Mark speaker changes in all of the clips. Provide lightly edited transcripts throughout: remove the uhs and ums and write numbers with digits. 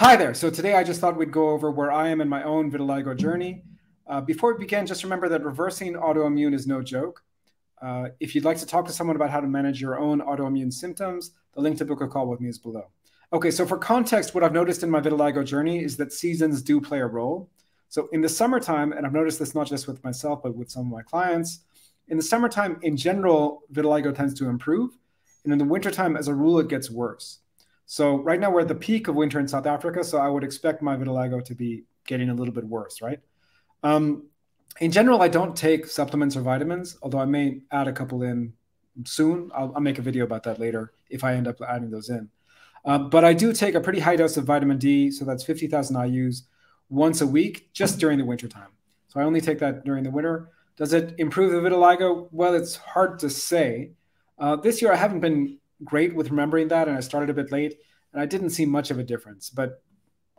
Speaker 1: Hi there. So today I just thought we'd go over where I am in my own vitiligo journey. Before we begin, just remember that reversing autoimmune is no joke. If you'd like to talk to someone about how to manage your own autoimmune symptoms, the link to book a call with me is below. Okay, so for context, what I've noticed in my vitiligo journey is that seasons do play a role. So in the summertime, and I've noticed this not just with myself, but with some of my clients, in the summertime, in general, vitiligo tends to improve. And in the wintertime, as a rule, it gets worse. So right now we're at the peak of winter in South Africa, so I would expect my vitiligo to be getting a little bit worse, right? In general, I don't take supplements or vitamins, although I may add a couple in soon. I'll make a video about that later if I end up adding those in. But I do take a pretty high dose of vitamin D, so that's 50,000 IUs once a week, just during the winter time. So I only take that during the winter. Does it improve the vitiligo? Well, it's hard to say. This year I haven't been great with remembering that, and I started a bit late, and I didn't see much of a difference, but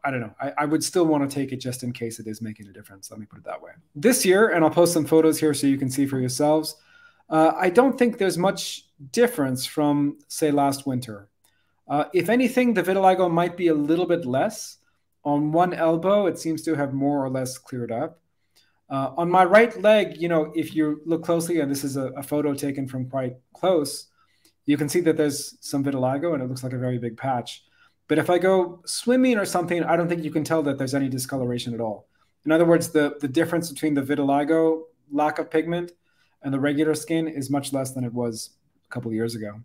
Speaker 1: I don't know. I would still want to take it just in case it is making a difference. Let me put it that way. This year, and I'll post some photos here so you can see for yourselves, I don't think there's much difference from, say, last winter. If anything, the vitiligo might be a little bit less. On one elbow, it seems to have more or less cleared up. On my right leg, if you look closely, and this is a photo taken from quite close, you can see that there's some vitiligo and it looks like a very big patch. But if I go swimming or something, I don't think you can tell that there's any discoloration at all. In other words, the difference between the vitiligo, lack of pigment, and the regular skin is much less than it was a couple of years ago.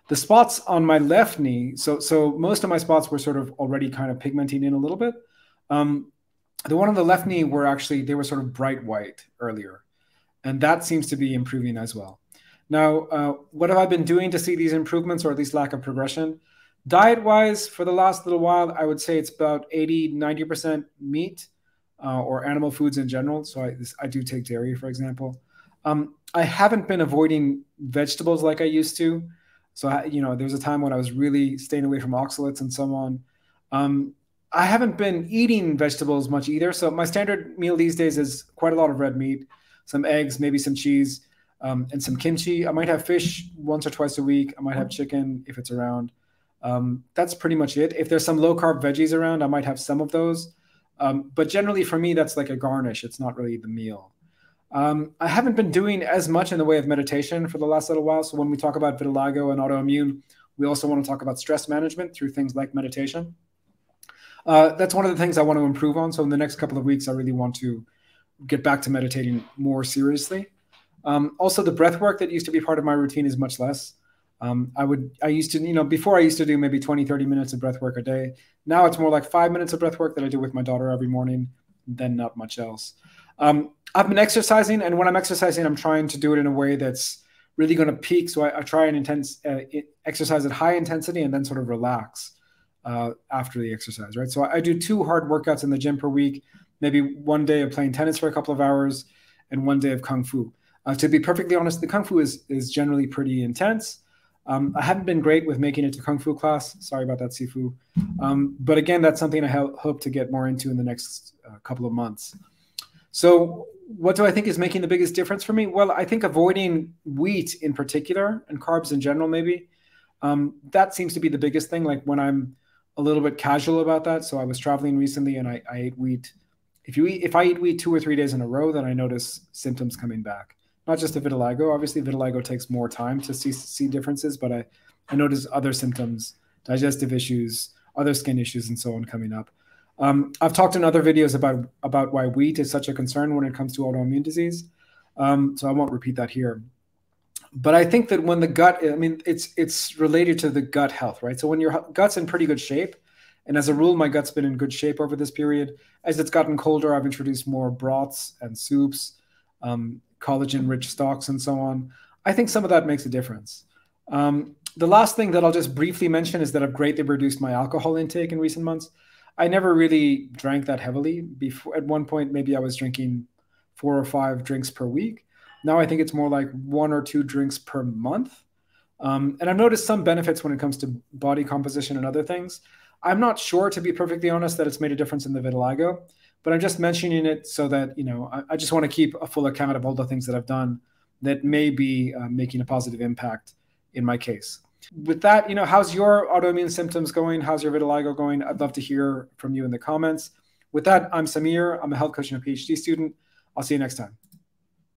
Speaker 1: The spots on my left knee, so most of my spots were sort of already kind of pigmenting in a little bit. The one on the left knee they were sort of bright white earlier. And that seems to be improving as well. Now, what have I been doing to see these improvements or at least lack of progression? Diet-wise, for the last little while, I would say it's about 80, 90% meat or animal foods in general. So I do take dairy, for example. I haven't been avoiding vegetables like I used to. So, there was a time when I was really staying away from oxalates and so on. I haven't been eating vegetables much either. So my standard meal these days is quite a lot of red meat, some eggs, maybe some cheese, and some kimchi. I might have fish once or twice a week. I might have chicken if it's around. That's pretty much it. If there's some low-carb veggies around, I might have some of those. But generally for me, that's like a garnish. It's not really the meal. I haven't been doing as much in the way of meditation for the last little while. So when we talk about vitiligo and autoimmune, we also want to talk about stress management through things like meditation. That's one of the things I want to improve on. So in the next couple of weeks, I really want to get back to meditating more seriously. Also, the breath work that used to be part of my routine is much less. Before I used to do maybe 20, 30 minutes of breath work a day. Now it's more like 5 minutes of breath work that I do with my daughter every morning, then not much else. I've been exercising, and when I'm exercising, I'm trying to do it in a way that's really going to peak. So I try and exercise at high intensity and then sort of relax after the exercise, right? So I do 2 hard workouts in the gym per week, maybe one day of playing tennis for a couple of hours and one day of Kung Fu. To be perfectly honest, the Kung Fu is generally pretty intense. I haven't been great with making it to Kung Fu class. Sorry about that, Sifu. But again, that's something I hope to get more into in the next couple of months. So what do I think is making the biggest difference for me? Well, I think avoiding wheat in particular and carbs in general, maybe. That seems to be the biggest thing. Like when I'm a little bit casual about that. So I was traveling recently and I ate wheat. If I eat wheat 2 or 3 days in a row, then I notice symptoms coming back. Not just the vitiligo. Obviously, vitiligo takes more time to see differences, but I notice other symptoms, digestive issues, other skin issues, and so on coming up. I've talked in other videos about why wheat is such a concern when it comes to autoimmune disease. So I won't repeat that here. But I think that when the gut, it's related to the gut health, right? So when your gut's in pretty good shape, and as a rule, my gut's been in good shape over this period. As it's gotten colder, I've introduced more broths and soups, collagen-rich stocks, and so on. I think some of that makes a difference. The last thing that I'll just briefly mention is that I've greatly reduced my alcohol intake in recent months. I never really drank that heavily. Before, at one point, maybe I was drinking 4 or 5 drinks per week. Now I think it's more like 1 or 2 drinks per month. And I've noticed some benefits when it comes to body composition and other things. I'm not sure, to be perfectly honest, that it's made a difference in the vitiligo, but I'm just mentioning it so that, I just want to keep a full account of all the things that I've done that may be making a positive impact in my case. With that, how's your autoimmune symptoms going? How's your vitiligo going? I'd love to hear from you in the comments. With that, I'm Samir. I'm a health coach and a PhD student. I'll see you next time.